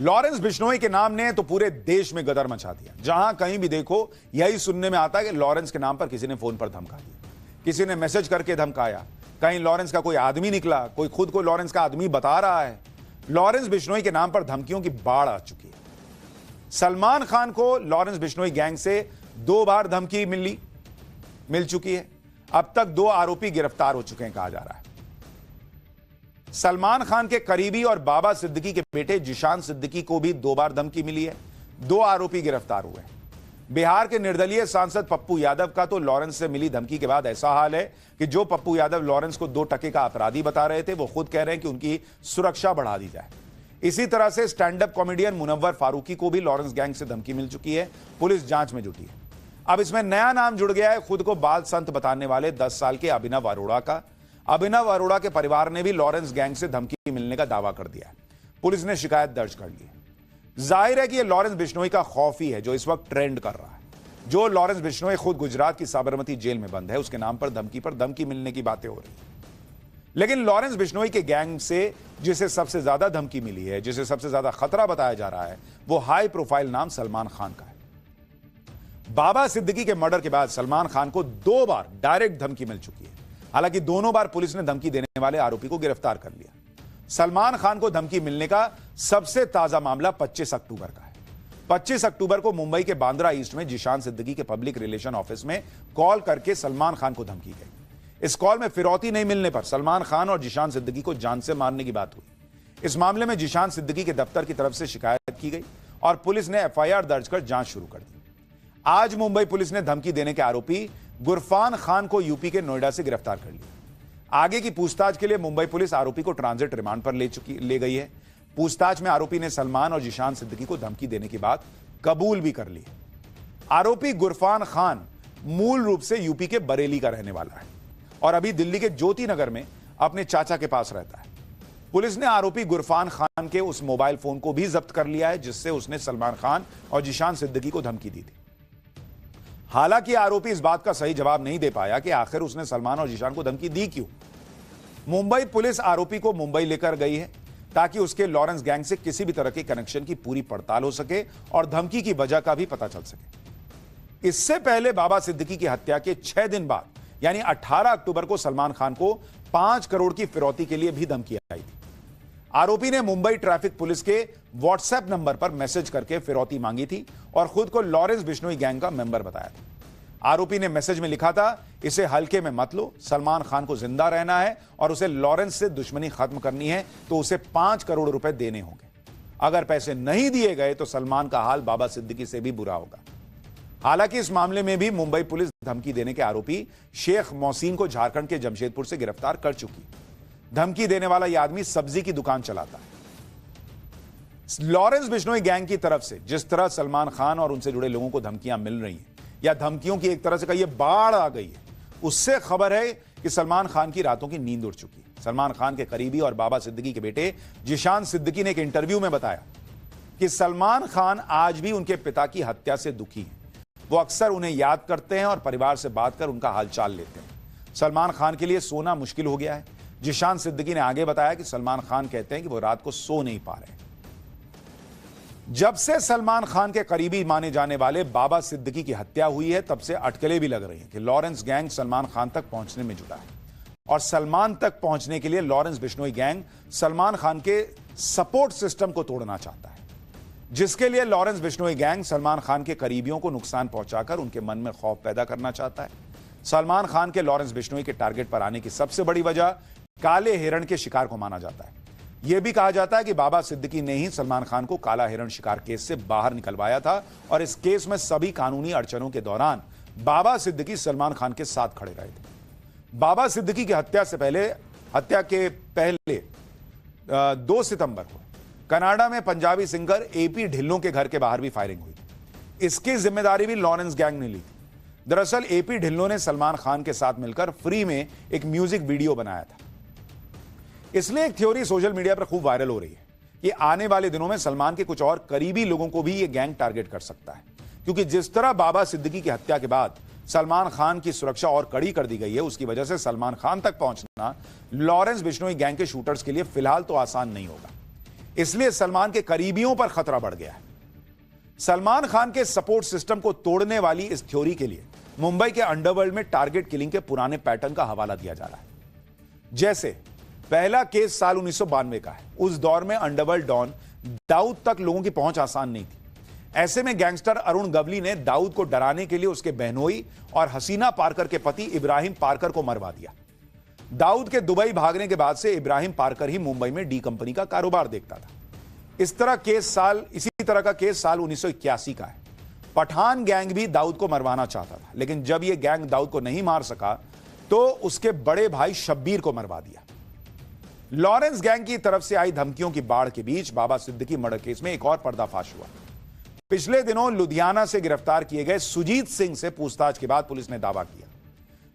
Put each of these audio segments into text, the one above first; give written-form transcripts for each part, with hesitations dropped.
Lawrence Bishnoi के नाम ने तो पूरे देश में गदर मचा दिया। जहां कहीं भी देखो यही सुनने में आता है कि लॉरेंस के नाम पर किसी ने फोन पर धमका दिया, किसी ने मैसेज करके धमकाया, कहीं लॉरेंस का कोई आदमी निकला, कोई खुद को लॉरेंस का आदमी बता रहा है। लॉरेंस बिश्नोई के नाम पर धमकियों की बाढ़ आ चुकी है। सलमान खान को लॉरेंस बिश्नोई गैंग से 2 बार धमकी मिल चुकी है। अब तक 2 आरोपी गिरफ्तार हो चुके हैं कहा जा रहा है। सलमान खान के करीबी और बाबा सिद्दीकी के बेटे जिशान सिद्दीकी को भी 2 बार धमकी मिली है। 2 आरोपी गिरफ्तार हुए। बिहार के निर्दलीय सांसद पप्पू यादव का तो लॉरेंस से मिली धमकी के बाद ऐसा हाल है कि जो पप्पू यादव लॉरेंस को 2 टके का अपराधी बता रहे थे, वो खुद कह रहे हैं कि उनकी सुरक्षा बढ़ा दी जाए। इसी तरह से stand up comedian Munawar Faruqui को भी लॉरेंस गैंग से धमकी मिल चुकी है। पुलिस जांच में जुटी है। अब इसमें नया नाम जुड़ गया है, खुद को बाल संत बताने वाले 10 साल के अभिनव अरोड़ा का। अभिनव अरोड़ा के परिवार ने भी लॉरेंस गैंग से धमकी मिलने का दावा कर दिया है। पुलिस ने शिकायत दर्ज कर ली है। जाहिर है कि यह लॉरेंस बिश्नोई का खौफ ही है जो इस वक्त ट्रेंड कर रहा है। जो लॉरेंस बिश्नोई खुद गुजरात की साबरमती जेल में बंद है, उसके नाम पर धमकी मिलने की बातें हो रही है। लेकिन लॉरेंस बिश्नोई के गैंग से जिसे सबसे ज्यादा धमकी मिली है, जिसे सबसे ज्यादा खतरा बताया जा रहा है, वो हाई प्रोफाइल नाम सलमान खान का है। बाबा सिद्दीकी के मर्डर के बाद सलमान खान को 2 बार डायरेक्ट धमकी मिल चुकी है। हालांकि दोनों बार पुलिस ने धमकी देने वाले आरोपी को गिरफ्तार कर लिया। सलमान खान को धमकी मिलने का सबसे ताजा मामला 25 अक्टूबर का है। 25 अक्टूबर को मुंबई के बांद्रा ईस्ट में जिशान सिद्दीकी के पब्लिक रिलेशन ऑफिस में कॉल करके सलमान खान को धमकी गई। इस कॉल में फिरौती नहीं मिलने पर सलमान खान और जिशान सिद्दीकी को जान से मारने की बात हुई। इस मामले में जिशान सिद्दीकी के दफ्तर की तरफ से शिकायत की गई और पुलिस ने एफआईआर दर्ज कर जांच शुरू कर दी। आज मुंबई पुलिस ने धमकी देने के आरोपी गुरफान खान को यूपी के नोएडा से गिरफ्तार कर लिया। आगे की पूछताछ के लिए मुंबई पुलिस आरोपी को ट्रांजिट रिमांड पर ले गई है। पूछताछ में आरोपी ने सलमान और जिशान सिद्दीकी को धमकी देने की बात कबूल भी कर ली है। आरोपी गुरफान खान मूल रूप से यूपी के बरेली का रहने वाला है और अभी दिल्ली के ज्योति नगर में अपने चाचा के पास रहता है। पुलिस ने आरोपी गुरफान खान के उस मोबाइल फोन को भी जब्त कर लिया है जिससे उसने सलमान खान और जिशान सिद्दीकी को धमकी दी थी। हालांकि आरोपी इस बात का सही जवाब नहीं दे पाया कि आखिर उसने सलमान और जिशान को धमकी दी क्यों। मुंबई पुलिस आरोपी को मुंबई लेकर गई है ताकि उसके लॉरेंस गैंग से किसी भी तरह के कनेक्शन की पूरी पड़ताल हो सके और धमकी की वजह का भी पता चल सके। इससे पहले बाबा सिद्दीकी की हत्या के 6 दिन बाद यानी 18 अक्टूबर को सलमान खान को 5 करोड़ की फिरौती के लिए भी धमकी आई थी। आरोपी ने मुंबई ट्रैफिक पुलिस के व्हाट्सएप नंबर पर मैसेज करके फिरौती मांगी थी और खुद को लॉरेंस बिश्नोई गैंग का मेंबर बताया था। आरोपी ने मैसेज में लिखा था, इसे हल्के में मत लो, सलमान खान को जिंदा रहना है और उसे लॉरेंस से दुश्मनी खत्म करनी है तो उसे 5 करोड़ रुपए देने होंगे। अगर पैसे नहीं दिए गए तो सलमान का हाल बाबा सिद्दीकी से भी बुरा होगा। हालांकि इस मामले में भी मुंबई पुलिस धमकी देने के आरोपी शेख मोहसिन को झारखंड के जमशेदपुर से गिरफ्तार कर चुकी। धमकी देने वाला यह आदमी सब्जी की दुकान चलाता है। लॉरेंस बिश्नोई गैंग की तरफ से जिस तरह सलमान खान और उनसे जुड़े लोगों को धमकियां मिल रही हैं या धमकियों की एक तरह से कहिए बाढ़ आ गई है, उससे खबर है कि सलमान खान की रातों की नींद उड़ चुकी है। सलमान खान के करीबी और बाबा सिद्दीकी के बेटे जिशान सिद्दीकी ने एक इंटरव्यू में बताया कि सलमान खान आज भी उनके पिता की हत्या से दुखी हैं। वो अक्सर उन्हें याद करते हैं और परिवार से बात कर उनका हालचाल लेते हैं। सलमान खान के लिए सोना मुश्किल हो गया है। जिशान सिद्दीकी ने आगे बताया कि सलमान खान कहते हैं कि वो रात को सो नहीं पा रहे। जब से सलमान खान के करीबी माने जाने वाले बाबा सिद्दीकी की हत्या हुई है, तब से अटकलें भी लग रही हैं कि लॉरेंस गैंग सलमान खान तक पहुंचने में जुटा है और सलमान तक पहुंचने के लिए लॉरेंस बिश्नोई गैंग सलमान खान के सपोर्ट सिस्टम को तोड़ना चाहता है, जिसके लिए लॉरेंस बिश्नोई गैंग सलमान खान के करीबियों को नुकसान पहुंचाकर उनके मन में खौफ पैदा करना चाहता है। सलमान खान के लॉरेंस बिश्नोई के टारगेट पर आने की सबसे बड़ी वजह काले हिरण के शिकार को माना जाता है। यह भी कहा जाता है कि बाबा सिद्दीकी ने ही सलमान खान को काला हिरण शिकार केस से बाहर निकलवाया था और इस केस में सभी कानूनी अड़चनों के दौरान बाबा सिद्दीकी सलमान खान के साथ खड़े रहे थे। बाबा सिद्दीकी की हत्या के पहले 2 सितंबर को कनाडा में पंजाबी सिंगर एपी ढिल्लों के घर के बाहर भी फायरिंग हुई थी। इसकी जिम्मेदारी भी लॉरेंस गैंग ने ली थी। दरअसल एपी ढिल्लों ने सलमान खान के साथ मिलकर फ्री में एक म्यूजिक वीडियो बनाया था। इसलिए एक थ्योरी सोशल मीडिया पर खूब वायरल हो रही है कि आने वाले दिनों में सलमान के कुछ और करीबी लोगों को भी यह गैंग टारगेट कर सकता है, क्योंकि जिस तरह बाबा सिद्दीकी की हत्या के बाद सलमान खान की सुरक्षा और कड़ी कर दी गई है, उसकी वजह से सलमान खान तक पहुंचना लॉरेंस बिश्नोई गैंग के शूटर्स के लिए फिलहाल तो आसान नहीं होगा। इसलिए सलमान के करीबियों पर खतरा बढ़ गया है। सलमान खान के सपोर्ट सिस्टम को तोड़ने वाली इस थ्योरी के लिए मुंबई के अंडरवर्ल्ड में टारगेट किलिंग के पुराने पैटर्न का हवाला दिया जा रहा है। जैसे पहला केस साल 1992 का है। उस दौर में अंडरवर्ल्ड डॉन दाऊद तक लोगों की पहुंच आसान नहीं थी। ऐसे में गैंगस्टर अरुण गवली ने दाऊद को डराने के लिए उसके बहनोई और हसीना पारकर के पति इब्राहिम पारकर को मरवा दिया। दाऊद के दुबई भागने के बाद से इब्राहिम पारकर ही मुंबई में डी कंपनी का कारोबार देखता था। इसी तरह का केस साल 1981 का है। पठान गैंग भी दाऊद को मरवाना चाहता था, लेकिन जब यह गैंग दाऊद को नहीं मार सका तो उसके बड़े भाई शब्बीर को मरवा दिया। लॉरेंस गैंग की तरफ से आई धमकियों की बाढ़ के बीच बाबा सिद्दीकी मर्डर केस में एक और पर्दाफाश हुआ। पिछले दिनों लुधियाना से गिरफ्तार किए गए सुजीत सिंह से पूछताछ के बाद पुलिस ने दावा किया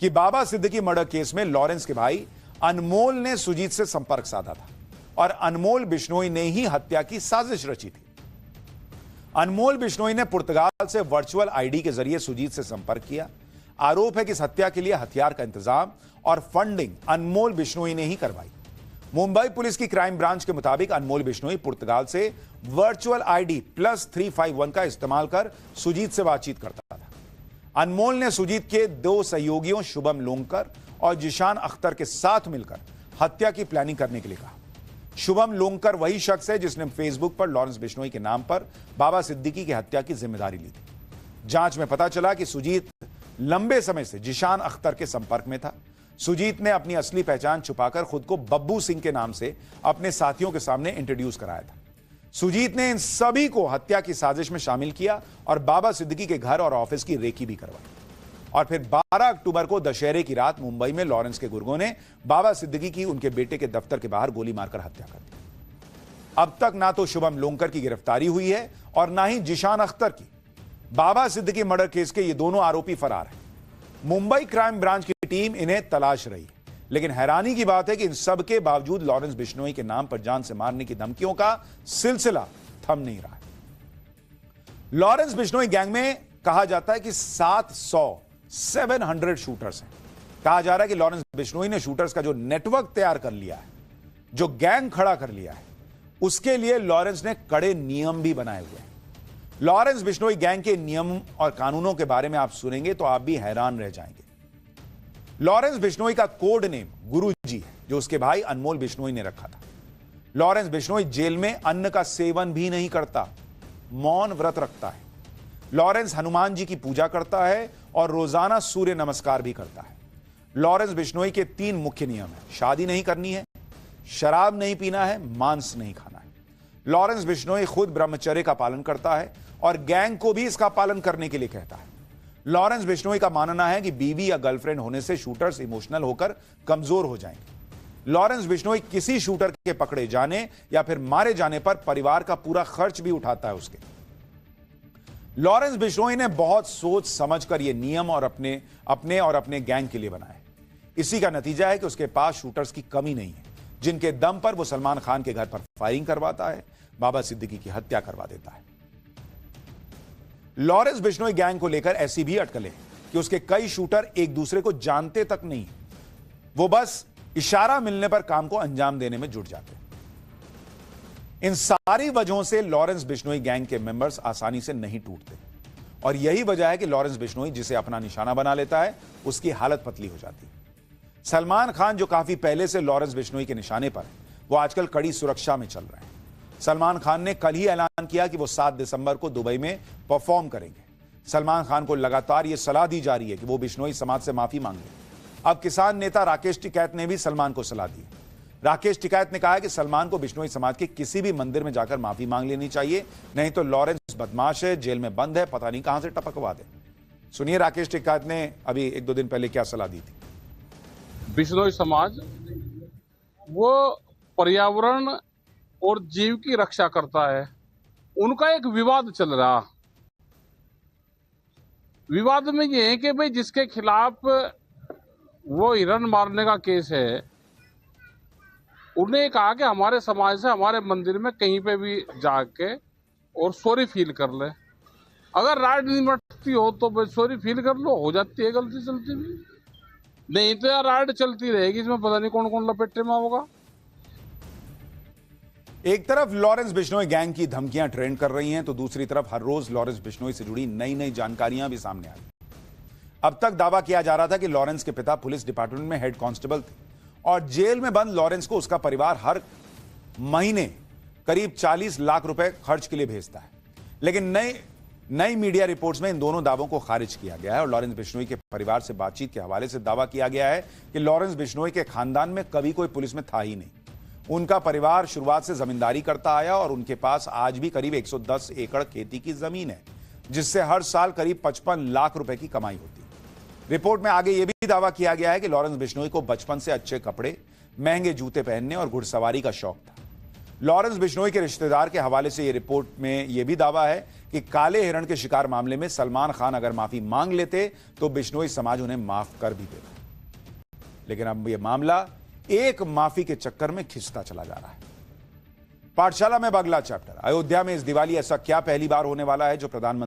कि बाबा सिद्दीकी मर्डर केस में लॉरेंस के भाई अनमोल ने सुजीत से संपर्क साधा था और अनमोल बिश्नोई ने ही हत्या की साजिश रची थी। अनमोल बिश्नोई ने पुर्तगाल से वर्चुअल आईडी के जरिए सुजीत से संपर्क किया। आरोप है कि इस हत्या के लिए हथियार का इंतजाम और फंडिंग अनमोल बिश्नोई ने ही करवाई। मुंबई पुलिस की क्राइम ब्रांच के मुताबिक अनमोल बिश्नोई पुर्तगाल से वर्चुअल आईडी +351 का इस्तेमाल कर सुजीत से बातचीत करता था। अनमोल ने सुजीत के 2 सहयोगियों शुभम लोंगकर और जिशान अख्तर के साथ मिलकर हत्या की प्लानिंग करने के लिए कहा। शुभम लोंगकर वही शख्स है जिसने फेसबुक पर लॉरेंस बिश्नोई के नाम पर बाबा सिद्दीकी की हत्या की जिम्मेदारी ली थी। जांच में पता चला कि सुजीत लंबे समय से जिशान अख्तर के संपर्क में था। सुजीत ने अपनी असली पहचान छुपाकर खुद को बब्बू सिंह के नाम से अपने साथियों के सामने इंट्रोड्यूस कराया था। सुजीत ने इन सभी को हत्या की साजिश में शामिल किया और बाबा सिद्दीकी के घर और ऑफिस की रेकी भी करवाई। और फिर 12 अक्टूबर को दशहरे की रात मुंबई में लॉरेंस के गुर्गों ने बाबा सिद्दीकी की उनके बेटे के दफ्तर के बाहर गोली मारकर हत्या कर दी। अब तक ना तो शुभम लोंगकर की गिरफ्तारी हुई है और ना ही जिशान अख्तर की। बाबा सिद्दीकी मर्डर केस के ये दोनों आरोपी फरार हैं। मुंबई क्राइम ब्रांच की टीम इन्हें तलाश रही, लेकिन हैरानी की बात है कि इन सब के बावजूद लॉरेंस बिश्नोई के नाम पर जान से मारने की धमकियों का सिलसिला थम नहीं रहा है। लॉरेंस बिश्नोई गैंग में कहा जाता है कि 700 शूटर्स हैं। कहा जा रहा है कि लॉरेंस बिश्नोई ने शूटर्स का जो नेटवर्क तैयार कर लिया है, जो गैंग खड़ा कर लिया है, उसके लिए लॉरेंस ने कड़े नियम भी बनाए हुए हैं। लॉरेंस बिश्नोई गैंग के नियम और कानूनों के बारे में आप सुनेंगे तो आप भी हैरान रह जाएंगे। लॉरेंस बिश्नोई का कोड नेम गुरुजी है, जो उसके भाई अनमोल बिश्नोई ने रखा था। लॉरेंस बिश्नोई जेल में अन्न का सेवन भी नहीं करता, मौन व्रत रखता है। लॉरेंस हनुमान जी की पूजा करता है और रोजाना सूर्य नमस्कार भी करता है। लॉरेंस बिश्नोई के 3 मुख्य नियम हैं। शादी नहीं करनी है, शराब नहीं पीना है, मांस नहीं खाना है। लॉरेंस बिश्नोई खुद ब्रह्मचर्य का पालन करता है और गैंग को भी इसका पालन करने के लिए कहता है। लॉरेंस बिश्नोई का मानना है कि बीवी या गर्लफ्रेंड होने से शूटर्स इमोशनल होकर कमजोर हो जाएंगे। लॉरेंस बिश्नोई किसी शूटर के पकड़े जाने या फिर मारे जाने पर परिवार का पूरा खर्च भी उठाता है उसके। लॉरेंस बिश्नोई ने बहुत सोच समझकर यह नियम और अपने गैंग के लिए बनाए। इसी का नतीजा है कि उसके पास शूटर्स की कमी नहीं है, जिनके दम पर वो सलमान खान के घर पर फायरिंग करवाता है, बाबा सिद्दीकी की हत्या करवा देता है। लॉरेंस बिश्नोई गैंग को लेकर ऐसी भी अटकलें कि उसके कई शूटर एक दूसरे को जानते तक नहीं, वो बस इशारा मिलने पर काम को अंजाम देने में जुट जाते हैं। इन सारी वजहों से लॉरेंस बिश्नोई गैंग के मेंबर्स आसानी से नहीं टूटते और यही वजह है कि लॉरेंस बिश्नोई जिसे अपना निशाना बना लेता है, उसकी हालत पतली हो जाती है। सलमान खान जो काफी पहले से लॉरेंस बिश्नोई के निशाने पर है, वो आजकल कड़ी सुरक्षा में चल रहे हैं। सलमान खान ने कल ही ऐलान किया कि वो 7 दिसंबर को दुबई में परफॉर्म करेंगे। सलमान खान को लगातार यह सलाह दी जा रही है कि वो बिश्नोई समाज से माफी मांगे। अब किसान नेता राकेश टिकैत ने भी सलमान को सलाह दी। राकेश टिकैत ने कहा है कि सलमान को बिश्नोई समाज के किसी भी मंदिर में जाकर माफी मांग लेनी चाहिए, नहीं तो लॉरेंस बदमाश है, जेल में बंद है, पता नहीं कहां से टपकवा दे। सुनिए राकेश टिकैत ने अभी 1-2 दिन पहले क्या सलाह दी थी। बिश्नोई समाज वो पर्यावरण और जीव की रक्षा करता है। उनका एक विवाद चल रहा, विवाद में ये है कि भाई जिसके खिलाफ वो हिरण मारने का केस है, उन्हें कहा कि हमारे समाज से हमारे मंदिर में कहीं पे भी जाके और सॉरी फील कर ले। अगर राइट नहीं बढ़ती हो तो भाई सॉरी फील कर लो, हो जाती है गलती चलती भी, नहीं तो यार राइड चलती रहेगी, इसमें पता नहीं कौन कौन लपेटे में होगा। एक तरफ लॉरेंस बिश्नोई गैंग की धमकियां ट्रेंड कर रही हैं, तो दूसरी तरफ हर रोज लॉरेंस बिश्नोई से जुड़ी नई नई जानकारियां भी सामने आ रही। अब तक दावा किया जा रहा था कि लॉरेंस के पिता पुलिस डिपार्टमेंट में हेड कांस्टेबल थे और जेल में बंद लॉरेंस को उसका परिवार हर महीने करीब 40 लाख रुपए खर्च के लिए भेजता है। लेकिन नई मीडिया रिपोर्ट्स में इन दोनों दावों को खारिज किया गया है और लॉरेंस बिश्नोई के परिवार से बातचीत के हवाले से दावा किया गया है कि लॉरेंस बिश्नोई के खानदान में कभी कोई पुलिस में था ही नहीं। उनका परिवार शुरुआत से जमींदारी करता आया और उनके पास आज भी करीब 110 एकड़ खेती की जमीन है, जिससे हर साल करीब 55 लाख रुपए की कमाई होती है। रिपोर्ट में आगे यह भी दावा किया गया है कि लॉरेंस बिश्नोई को बचपन से अच्छे कपड़े, महंगे जूते पहनने और घुड़सवारी का शौक था। लॉरेंस बिश्नोई के रिश्तेदार के हवाले से यह रिपोर्ट में यह भी दावा है कि काले हिरण के शिकार मामले में सलमान खान अगर माफी मांग लेते तो बिश्नोई समाज उन्हें माफ कर भी देता। लेकिन अब यह मामला एक माफी के चक्कर में खिंचता चला जा रहा है। पाठशाला में अगला चैप्टर, अयोध्या में इस दिवाली ऐसा क्या पहली बार होने वाला है जो प्रधानमंत्री